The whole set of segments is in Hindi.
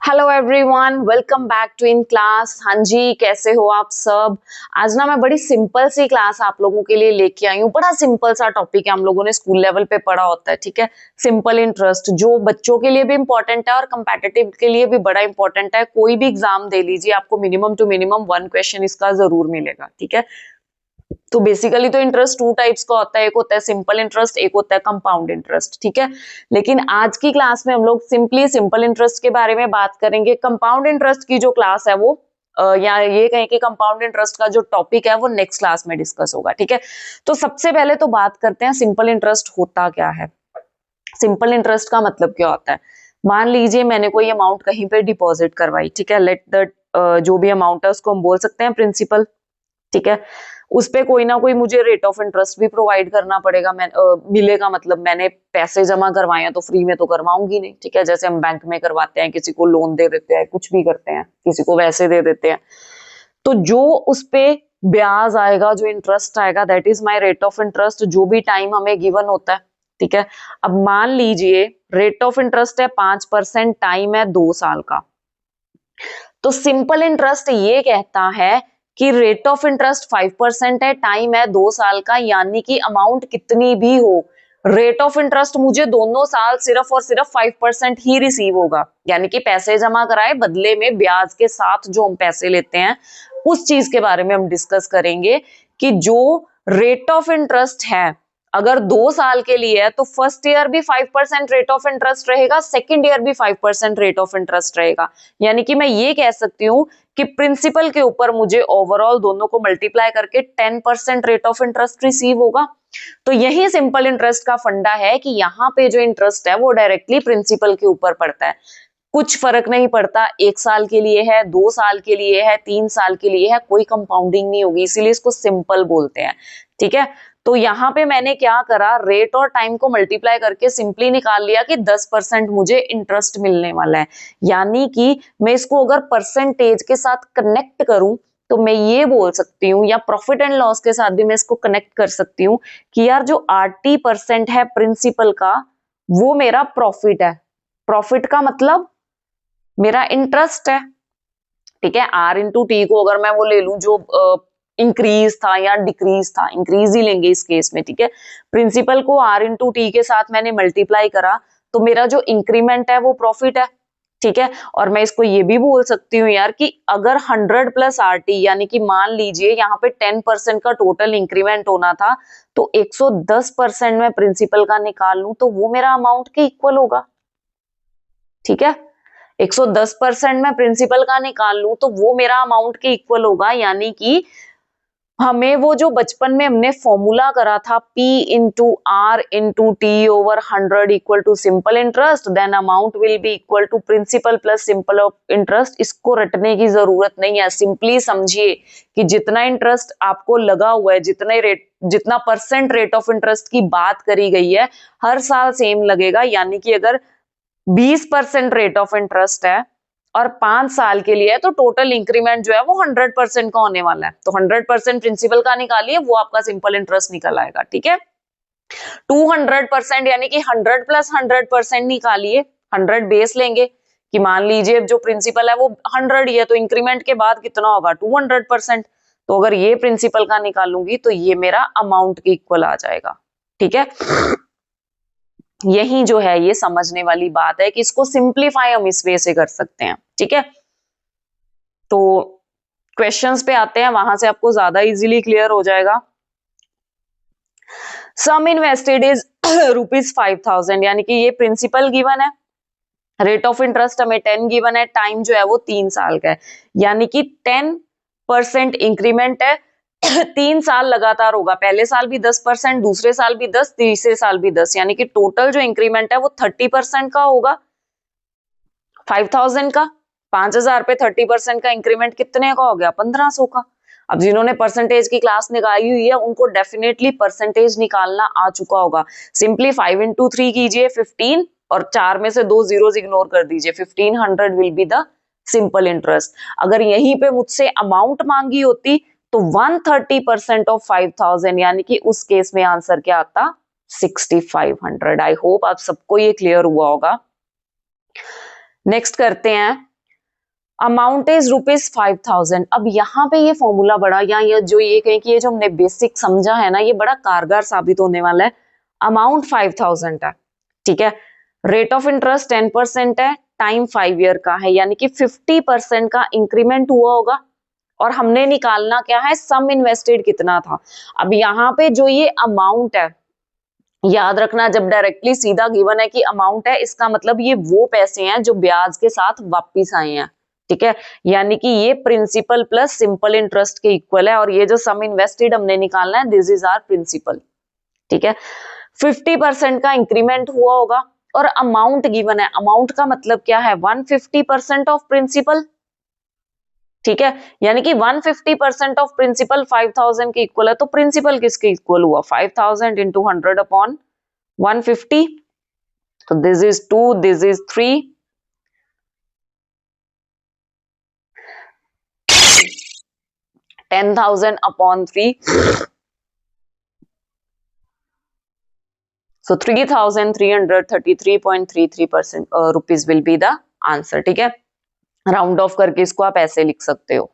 Hello everyone, welcome back to in class. हाँ जी, कैसे हो आप सब। आज ना मैं बड़ी सिंपल सी क्लास आप लोगों के लिए लेके आई हूँ। बड़ा सिंपल सा टॉपिक है, हम लोगों ने स्कूल लेवल पे पढ़ा होता है। ठीक है, सिंपल इंटरेस्ट जो बच्चों के लिए भी इंपॉर्टेंट है और कंपेटिटिव के लिए भी बड़ा इंपॉर्टेंट है। कोई भी एग्जाम दे लीजिए, आपको मिनिमम टू मिनिमम 1 क्वेश्चन इसका जरूर मिलेगा। ठीक है, तो बेसिकली तो इंटरेस्ट 2 टाइप्स का होता है, एक होता है सिंपल इंटरेस्ट, एक होता है कंपाउंड इंटरेस्ट। ठीक है, लेकिन आज की क्लास में हम लोग सिंपली सिंपल इंटरेस्ट के बारे में बात करेंगे। कंपाउंड इंटरेस्ट की जो क्लास है वो या ये कहें कि कंपाउंड इंटरेस्ट का जो टॉपिक है वो नेक्स्ट क्लास में डिस्कस होगा। ठीक है, तो सबसे पहले तो बात करते हैं सिंपल इंटरेस्ट होता क्या है। सिंपल इंटरेस्ट का मतलब क्या होता है। मान लीजिए मैंने कोई अमाउंट कहीं पे डिपॉजिट करवाई। ठीक है, लेट द जो भी अमाउंट है उसको हम बोल सकते हैं प्रिंसिपल। ठीक है, उस पे कोई ना कोई मुझे रेट ऑफ इंटरेस्ट भी प्रोवाइड करना पड़ेगा, मिलेगा। मतलब मैंने पैसे जमा करवाए हैं तो फ्री में तो करवाऊंगी नहीं। ठीक है, जैसे हम बैंक में करवाते हैं, किसी को लोन दे देते हैं, कुछ भी करते हैं, किसी को वैसे दे देते हैं, तो जो उस पे ब्याज आएगा, जो इंटरेस्ट आएगा, that is my rate of interest, जो भी टाइम हमें गिवन होता है। ठीक है, अब मान लीजिए रेट ऑफ इंटरेस्ट है 5%, टाइम है 2 साल का। तो सिंपल इंटरेस्ट ये कहता है कि रेट ऑफ इंटरेस्ट 5% है, टाइम है 2 साल का, यानी कि अमाउंट कितनी भी हो, रेट ऑफ इंटरेस्ट मुझे दोनों साल सिर्फ और सिर्फ 5% ही रिसीव होगा। यानी कि पैसे जमा कराए, बदले में ब्याज के साथ जो हम पैसे लेते हैं, उस चीज के बारे में हम डिस्कस करेंगे कि जो रेट ऑफ इंटरेस्ट है अगर 2 साल के लिए है तो फर्स्ट ईयर भी 5% रेट ऑफ इंटरेस्ट रहेगा, सेकेंड ईयर भी 5% रेट ऑफ इंटरेस्ट रहेगा। यानी कि मैं ये कह सकती हूँ कि प्रिंसिपल के ऊपर मुझे ओवरऑल दोनों को मल्टीप्लाई करके 10% रेट ऑफ इंटरेस्ट रिसीव होगा। तो यही सिंपल इंटरेस्ट का फंडा है कि यहाँ पे जो इंटरेस्ट है वो डायरेक्टली प्रिंसिपल के ऊपर पड़ता है। कुछ फर्क नहीं पड़ता 1 साल के लिए है, 2 साल के लिए है, 3 साल के लिए है, कोई कंपाउंडिंग नहीं होगी, इसीलिए इसको सिंपल बोलते हैं। ठीक है, तो यहाँ पे मैंने क्या करा, रेट और टाइम को मल्टीप्लाई करके सिंपली निकाल लिया कि 10% मुझे इंटरेस्ट मिलने वाला है। यानी कि मैं इसको अगर परसेंटेज के साथ कनेक्ट करूं तो मैं ये बोल सकती हूँ, या प्रॉफिट एंड लॉस के साथ भी मैं इसको कनेक्ट कर सकती हूँ कि यार जो 80% है प्रिंसिपल का वो मेरा प्रॉफिट है। प्रॉफिट का मतलब मेरा इंटरेस्ट है। ठीक है, आर इंटू टी को अगर मैं वो ले लूं जो इंक्रीज था या डिक्रीज था, इंक्रीज ही लेंगे इस केस में। ठीक है, प्रिंसिपल को आर इंटू टी के साथ मैंने मल्टीप्लाई करा तो मेरा जो इंक्रीमेंट है वो प्रॉफिट है। ठीक है, और मैं इसको ये भी बोल सकती हूँ यार कि अगर 100 प्लस आर टी, यानी कि मान लीजिए यहाँ पे 10% का टोटल इंक्रीमेंट होना था तो 110% में प्रिंसिपल का निकाल लूं तो वो मेरा अमाउंट के इक्वल होगा। ठीक है, 110% में प्रिंसिपल का निकाल लूं तो वो मेरा अमाउंट के इक्वल होगा। यानी कि हमें वो जो बचपन में हमने फॉर्मूला करा था P into R into T over 100 equal to simple interest, then amount will be equal to principal plus simple interest, इसको रटने की जरूरत नहीं है। सिंपली समझिए कि जितना इंटरेस्ट आपको लगा हुआ है, जितना परसेंट रेट ऑफ इंटरेस्ट की बात करी गई है, हर साल सेम लगेगा। यानी कि अगर 20% रेट ऑफ इंटरेस्ट है और 5 साल के लिए है तो टोटल इंक्रीमेंट जो है वो 100% का होने वाला है। तो 100% प्रिंसिपल का निकालिए, वो आपका सिंपल इंटरेस्ट निकल आएगा। ठीक है, 200% यानी कि 100 प्लस 100% निकालिए, 100 बेस लेंगे कि मान लीजिए जो प्रिंसिपल है वो 100 ही है तो इंक्रीमेंट के बाद कितना होगा 200%। तो अगर ये प्रिंसिपल का निकालूंगी तो ये मेरा अमाउंट के इक्वल आ जाएगा। ठीक है, यही जो है ये समझने वाली बात है कि इसको सिंप्लीफाई हम इस वे से कर सकते हैं। ठीक है, तो क्वेश्चंस पे आते हैं, वहां से आपको ज्यादा इजीली क्लियर हो जाएगा। सम इन्वेस्टेड इज ₹5000, यानी कि ये प्रिंसिपल गिवन है, रेट ऑफ इंटरेस्ट हमें 10 गिवन है, टाइम जो है वो 3 साल का है, यानी कि 10% इंक्रीमेंट है। 3 साल लगातार होगा, पहले साल भी 10%, दूसरे साल भी 10, तीसरे साल भी 10, यानी कि टोटल जो इंक्रीमेंट है वो 30% का होगा। 5000 का 5000 पे 30% का इंक्रीमेंट कितने का हो गया 1500 का। अब जिन्होंने परसेंटेज की क्लास निकाली हुई है उनको डेफिनेटली परसेंटेज निकालना आ चुका होगा। सिंपली 5 इंटू 3 कीजिए 15 और 4 में से 2 जीरोस इग्नोर कर दीजिए, 1500 will be the simple interest. अगर यहीं पे मुझसे अमाउंट मांगी होती तो 130% ऑफ 5000, यानी कि उस केस में आंसर क्या आता 6500। आई होप आप सबको ये क्लियर हुआ होगा। नेक्स्ट करते हैं अमाउंट इज ₹5,000। अब यहाँ पे ये फॉर्मूला बड़ा, या ये जो ये कहें कि ये जो हमने बेसिक समझा है ना, ये बड़ा कारगर साबित होने वाला है। अमाउंट 5,000 है, ठीक है, रेट ऑफ इंटरेस्ट 10% है, टाइम 5 ईयर का है, यानी कि 50% का इंक्रीमेंट हुआ होगा, और हमने निकालना क्या है, सम इन्वेस्टेड कितना था। अब यहाँ पे जो ये अमाउंट है, याद रखना जब डायरेक्टली सीधा गिवन है कि अमाउंट है, इसका मतलब ये वो पैसे हैं जो ब्याज के साथ वापिस आए हैं, ठीक है, यानी कि ये प्रिंसिपल प्लस सिंपल इंटरेस्ट के इक्वल है, और ये जो सम इन्वेस्टेड हमने निकालना है, दिस इज आवर प्रिंसिपल, ठीक है। 50% का इंक्रीमेंट हुआ होगा, और अमाउंट गिवन है, अमाउंट का मतलब क्या है, 150% ऑफ प्रिंसिपल, ठीक है, यानी कि 150% ऑफ प्रिंसिपल 5,000 के इक्वल है, तो प्रिंसिपल किसके इक्वल हुआ, 5,000 इंटू 100 अपॉन 150, तो this is 2, this is 3, 10,000 upon 3, so 3,333.33% rupees will be the answer, ठीक है। राउंड ऑफ करके इसको आप ऐसे लिख सकते हो,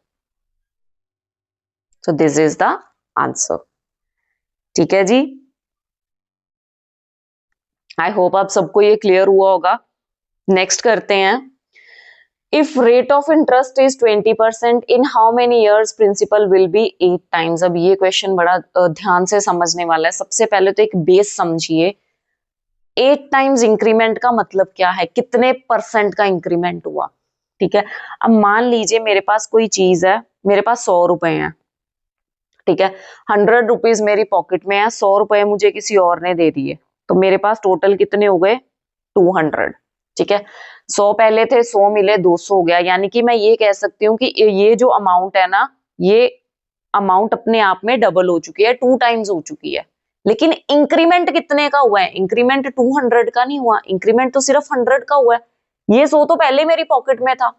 so this is the answer, ठीक है जी। आई होप आप सबको ये क्लियर हुआ होगा। नेक्स्ट करते हैं, if rate of interest is 20%, in how many years principal will be 8 times. अब ये क्वेश्चन बड़ा ध्यान से समझने वाला है। सबसे पहले तो एक बेस समझिए, 8 टाइम्स इंक्रीमेंट का मतलब क्या है, कितने परसेंट का इंक्रीमेंट हुआ, ठीक है। अब मान लीजिए मेरे पास कोई चीज है, मेरे पास 100 रुपए हैं, ठीक है, 100 रुपीज मेरी पॉकेट में है, 100 रुपए मुझे किसी और ने दे दिए, तो मेरे पास टोटल कितने हो गए, 200, ठीक है। 100 पहले थे, 100 मिले, 200 हो गया, यानी कि मैं ये कह सकती हूँ कि ये जो अमाउंट है ना, ये अमाउंट अपने आप में डबल हो चुकी है, 2 टाइम्स हो चुकी है। लेकिन इंक्रीमेंट कितने का हुआ है, इंक्रीमेंट 200 का नहीं हुआ, इंक्रीमेंट तो सिर्फ 100 का हुआ है। ये 100 तो पहले मेरी पॉकेट में था,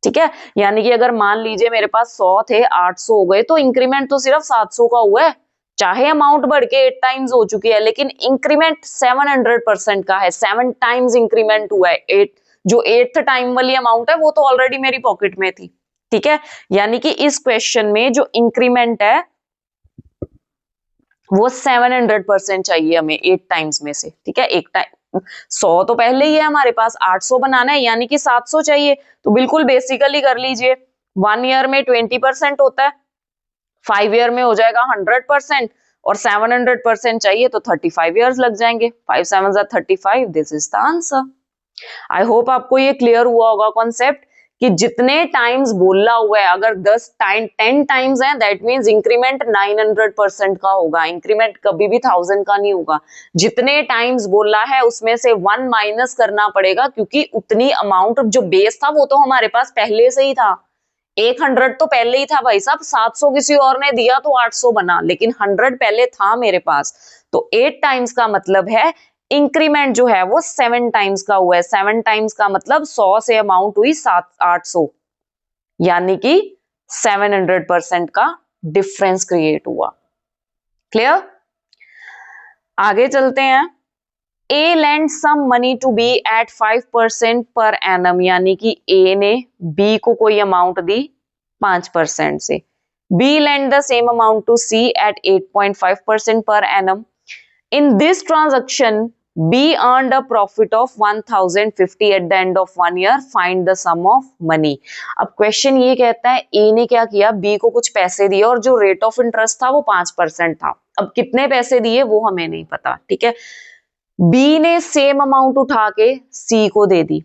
ठीक है, यानी कि अगर मान लीजिए मेरे पास 100 थे, 800 हो गए, तो इंक्रीमेंट तो सिर्फ 700 का हुआ है। चाहे अमाउंट बढ़ के 8 टाइम्स हो चुकी है, लेकिन इंक्रीमेंट 700% का है, 7 टाइम्स इंक्रीमेंट हुआ है। 8 जो 8th टाइम वाली अमाउंट है वो तो ऑलरेडी मेरी पॉकेट में थी, ठीक है। यानी कि इस क्वेश्चन में जो इंक्रीमेंट है वो 700% चाहिए हमें 8 टाइम्स में से, ठीक है। एक टाइम 100 तो पहले ही है हमारे पास, 800 बनाना है, यानी कि 700 चाहिए। तो बिल्कुल बेसिकली कर लीजिए, 1 ईयर में 20% होता है, 5 ईयर में हो जाएगा 100%, और 700% चाहिए तो 35 ईयर्स लग जाएंगे। 5 7 35, this is the answer. I hope आपको ये क्लियर हुआ होगा कॉन्सेप्ट, कि जितने टाइम्स बोला हुआ है, अगर 10 टाइम्स है, दैट मींस इंक्रीमेंट 900% का होगा, इंक्रीमेंट कभी भी 1000 का नहीं होगा। जितने टाइम्स बोला है उसमें से 1 माइनस करना पड़ेगा, क्योंकि उतनी अमाउंट जो बेस था वो तो हमारे पास पहले से ही था। 100 तो पहले ही था भाई साहब, 700 किसी और ने दिया तो 800 बना, लेकिन 100 पहले था मेरे पास। तो 8 टाइम्स का मतलब है इंक्रीमेंट जो है वो 7 टाइम्स का हुआ है। 7 टाइम्स का मतलब 100 से अमाउंट हुई 800, यानी कि 700% का डिफरेंस क्रिएट हुआ। क्लियर? आगे चलते हैं। A lend some money to be at 5% पर एनम, यानी कि ए ने बी को कोई अमाउंट दी 5% से। B lend the same amount to C at 8.5% per annum. In this transaction B earned a profit of 1050 at the end of 1 year. Find the sum of money. अब क्वेश्चन ये कहता है A ने क्या किया, B को कुछ पैसे दिए, और जो रेट ऑफ इंटरेस्ट था वो 5% था। अब कितने पैसे दिए वो हमें नहीं पता, ठीक है। B ने सेम अमाउंट उठा के C को दे दी।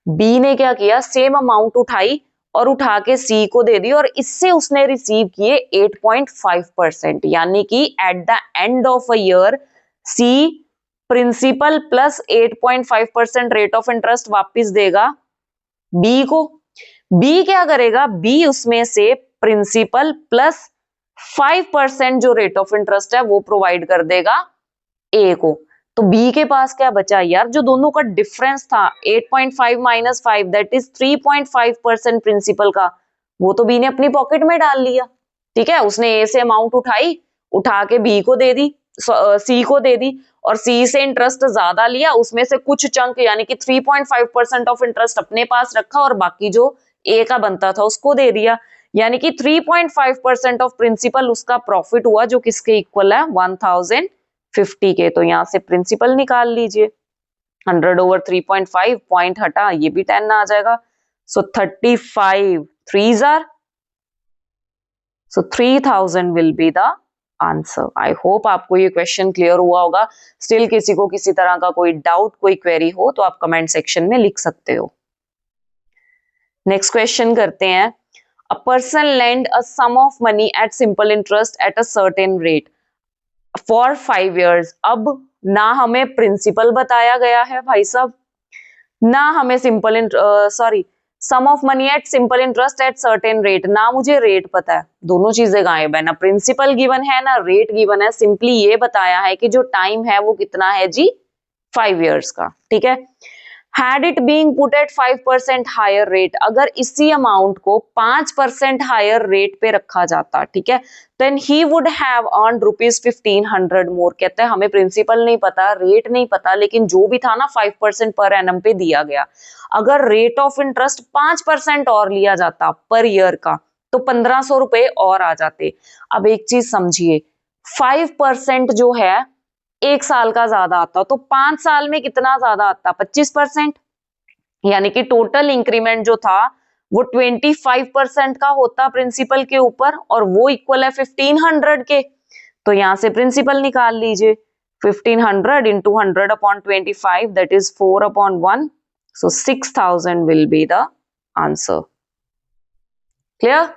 B ने क्या किया, सेम अमाउंट उठाई और उठा के C को दे दी, और इससे उसने रिसीव किए 8.5%, यानी कि at the end of a year C principal plus 8.5% rate of interest वापस देगा बी को। बी क्या करेगा, बी उसमें से प्रिंसिपल प्लस 5% जो रेट ऑफ इंटरेस्ट है वो प्रोवाइड कर देगा ए को। तो बी के पास क्या बचा यार, जो दोनों का डिफरेंस था 8.5 माइनस 5 दैट इज 3.5% प्रिंसिपल का, वो तो बी ने अपनी पॉकेट में डाल लिया, ठीक है। उसने ए से अमाउंट उठाई, उठा के बी को दे दी, सी को दे दी, और सी से इंटरेस्ट ज्यादा लिया, उसमें से कुछ चंक यानी कि 3.5% ऑफ इंटरेस्ट अपने पास रखा, और बाकी जो ए का बनता था उसको दे दिया, यानी कि 3.5% ऑफ प्रिंसिपल उसका प्रॉफिट हुआ, जो किसके इक्वल है 1050 के। तो यहां से प्रिंसिपल निकाल लीजिए, 100/3.5, पॉइंट हटा, ये भी 10 आ जाएगा। सो 35 3s are, so 3000 will be the answer. I hope आपको ये क्वेश्चन क्लियर हुआ होगा। स्टिल किसी को किसी तरह का कोई डाउट, कोई क्वेरी हो तो आप कमेंट सेक्शन में लिख सकते हो। नेक्स्ट क्वेश्चन करते हैं। A person lend a sum of money at simple interest at a certain rate for 5 years। अब ना हमें प्रिंसिपल बताया गया है भाई साहब, ना हमें sum of money at simple interest at certain rate, ना मुझे रेट पता है। दोनों चीजें गायब है, ना प्रिंसिपल गिवन है ना रेट गिवन है। सिंपली ये बताया है कि जो टाइम है वो कितना है जी 5 years का, ठीक है। Had it being put at 5% higher rate, अगर इसी अमाउंट को 5% हायर रेट पे रखा जाता, ठीक है, then he would have earned ₹1500 more। कहते हैं हमें प्रिंसिपल नहीं पता, रेट नहीं पता, लेकिन जो भी था ना 5% पर एनम पे दिया गया। अगर रेट ऑफ इंटरेस्ट 5% और लिया जाता पर ईयर का तो 1500 रुपए और आ जाते। अब एक चीज समझिए, 5% जो है 1 साल का ज्यादा आता, तो 5 साल में कितना ज्यादा आता 25%, यानी कि टोटल इंक्रीमेंट जो था वो 25% का होता प्रिंसिपल के ऊपर, और वो इक्वल है 1500 के। तो यहां से प्रिंसिपल निकाल लीजिए, 1500 into 100/25, that is 4/1, so 6000 will be the answer. Clear?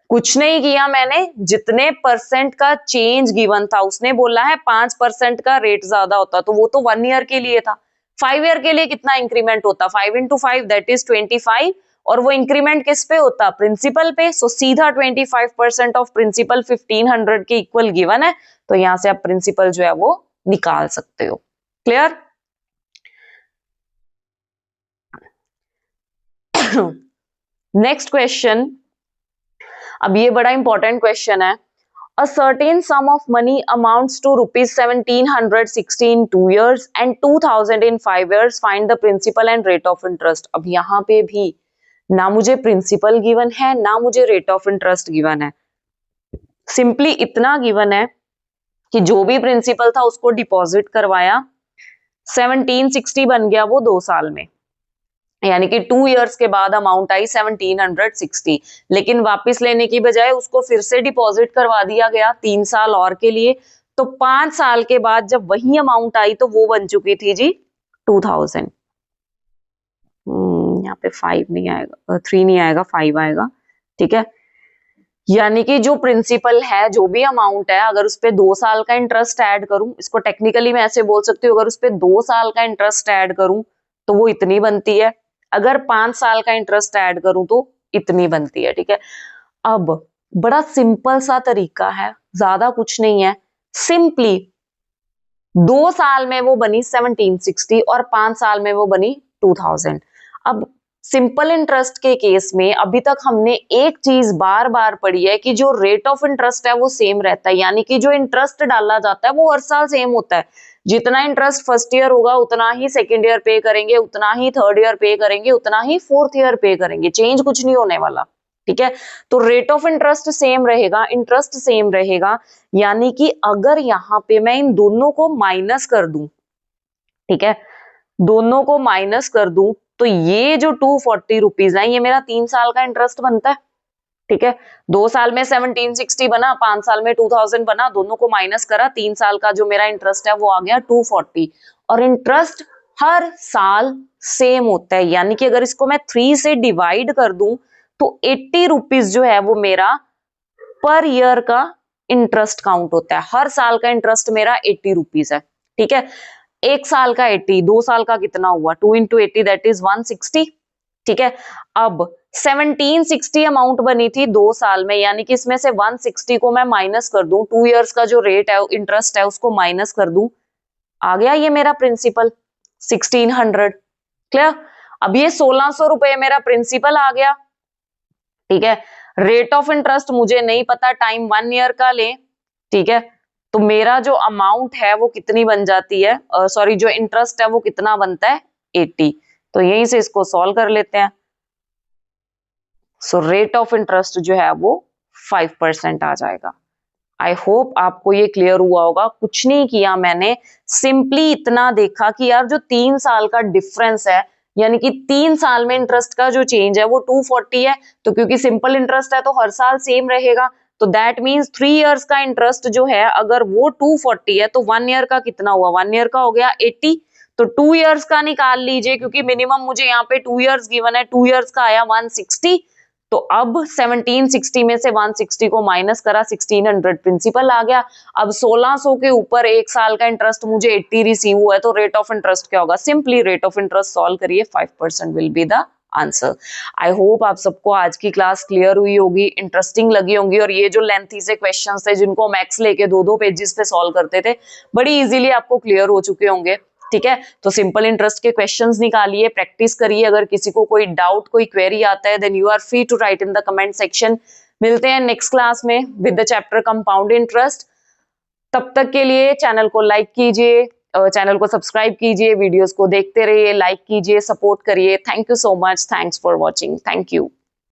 कुछ नहीं किया मैंने, जितने परसेंट का चेंज गिवन था, उसने बोला है 5% का रेट ज्यादा होता, तो वो तो 1 ईयर के लिए था। 5 ईयर के लिए कितना इंक्रीमेंट होता, 5 into 5 दैट इज 25, और वो इंक्रीमेंट किस पे होता प्रिंसिपल पे। सो सीधा 25% ऑफ प्रिंसिपल 1500 के इक्वल गिवन है, तो यहां से आप प्रिंसिपल जो है वो निकाल सकते हो। क्लियर? नेक्स्ट क्वेश्चन, अब ये बड़ा इंपॉर्टेंट क्वेश्चन है। A certain sum of money amounts to ₹1760 in 2 years and 2000 in 5 years. Find the principal and rate of interest। अब यहाँ पे भी ना मुझे प्रिंसिपल गिवन है ना मुझे रेट ऑफ इंटरेस्ट गिवन है। सिंपली इतना गिवन है कि जो भी प्रिंसिपल था उसको डिपॉजिट करवाया, 1760 बन गया वो 2 साल में, यानी कि 2 इयर्स के बाद अमाउंट आई 1760, लेकिन वापस लेने की बजाय उसको फिर से डिपॉजिट करवा दिया गया 3 साल और के लिए। तो 5 साल के बाद जब वही अमाउंट आई तो वो बन चुकी थी जी 2000। यहाँ पे 5 नहीं आएगा, 3 नहीं आएगा, 5 आएगा, ठीक है। यानी कि जो प्रिंसिपल है, जो भी अमाउंट है, अगर उस पर 2 साल का इंटरेस्ट ऐड करूं, इसको टेक्निकली मैं ऐसे बोल सकती हूँ, अगर उस पर 2 साल का इंटरेस्ट ऐड करूं तो वो इतनी बनती है, अगर 5 साल का इंटरेस्ट ऐड करूं तो इतनी बनती है, ठीक है। अब बड़ा सिंपल सा तरीका है, ज्यादा कुछ नहीं है। सिंपली 2 साल में वो बनी 1760 और 5 साल में वो बनी 2000। अब सिंपल इंटरेस्ट के केस में अभी तक हमने एक चीज बार बार पढ़ी है कि जो रेट ऑफ इंटरेस्ट है वो सेम रहता है, यानी कि जो इंटरेस्ट डाला जाता है वो हर साल सेम होता है। जितना इंटरेस्ट फर्स्ट ईयर होगा उतना ही सेकेंड ईयर पे करेंगे, उतना ही थर्ड ईयर पे करेंगे, उतना ही फोर्थ ईयर पे करेंगे, चेंज कुछ नहीं होने वाला, ठीक है। तो रेट ऑफ इंटरेस्ट सेम रहेगा, इंटरेस्ट सेम रहेगा, यानी कि अगर यहाँ पे मैं इन दोनों को माइनस कर दूं, ठीक है, दोनों को माइनस कर दूं, तो ये जो 240 रुपीज है ये मेरा 3 साल का इंटरेस्ट बनता है, ठीक है। 2 साल में 1760 बना, 5 साल में 2000 बना, दोनों को माइनस करा, 3 साल का जो मेरा इंटरेस्ट है वो आ गया 240, और इंटरेस्ट हर साल सेम होता है, यानी कि अगर इसको मैं 3 से डिवाइड कर दूं तो 80 रुपीज जो है वो मेरा पर ईयर का इंटरेस्ट काउंट होता है। हर साल का इंटरेस्ट मेरा 80 रुपीज है, ठीक है। 1 साल का 80, 2 साल का कितना हुआ, 2 into 80 दैट इज 160, ठीक है। अब 1760 अमाउंट बनी थी 2 साल में, यानी कि इसमें से 160 को मैं माइनस कर दूं, 2 इयर्स का जो रेट है इंटरेस्ट है उसको माइनस कर दूं, आ गया ये मेरा प्रिंसिपल 1600। क्लियर? अब ये 1600 रुपए मेरा प्रिंसिपल आ गया, ठीक है। रेट ऑफ इंटरेस्ट मुझे नहीं पता, टाइम 1 ईयर का ले, ठीक है। तो मेरा जो अमाउंट है वो कितनी बन जाती है, सॉरी जो इंटरेस्ट है वो कितना बनता है 80। तो यहीं से इसको सॉल्व कर लेते हैं। सो रेट ऑफ इंटरेस्ट जो है वो 5% आ जाएगा। आई होप आपको ये क्लियर हुआ होगा। कुछ नहीं किया मैंने, सिंपली इतना देखा कि यार जो 3 साल का डिफरेंस है, यानी कि 3 साल में इंटरेस्ट का जो चेंज है वो 240 है, तो क्योंकि सिंपल इंटरेस्ट है तो हर साल सेम रहेगा, तो दैट मीन्स 3 इयर्स का इंटरेस्ट जो है अगर वो 240 है तो 1 ईयर का कितना हुआ, 1 ईयर का हो गया 80, तो 2 इयर्स का निकाल लीजिए, क्योंकि मिनिमम मुझे यहाँ पे 2 इयर्स गिवन है, 2 इयर्स का आया 160, तो अब 1760 में से 160 को माइनस करा, 1600 प्रिंसिपल आ गया। अब 1600 के ऊपर एक साल का इंटरेस्ट मुझे 80 रिसीव हुआ है, तो रेट ऑफ इंटरेस्ट क्या होगा, simply rate of interest solve करिए, 5% will be the answer. I hope आप सबको आज की क्लास क्लियर हुई होगी, इंटरेस्टिंग लगी होंगी, और ये जो लेंथी से क्वेश्चंस थे जिनको मैक्स लेके 2-2 पेजेस पे सॉल्व करते थे, बड़ी इजीली आपको क्लियर हो चुके होंगे। ठीक है, तो सिंपल इंटरेस्ट के क्वेश्चंस निकालिए, प्रैक्टिस करिए। अगर किसी को कोई डाउट, कोई क्वेरी आता है, then you are free to write in the comment section. मिलते हैं नेक्स्ट क्लास में with the chapter compound interest. तब तक के लिए चैनल को लाइक कीजिए, चैनल को सब्सक्राइब कीजिए, वीडियोस को देखते रहिए, लाइक कीजिए, सपोर्ट करिए। Thank you so much, thanks for watching, thank you.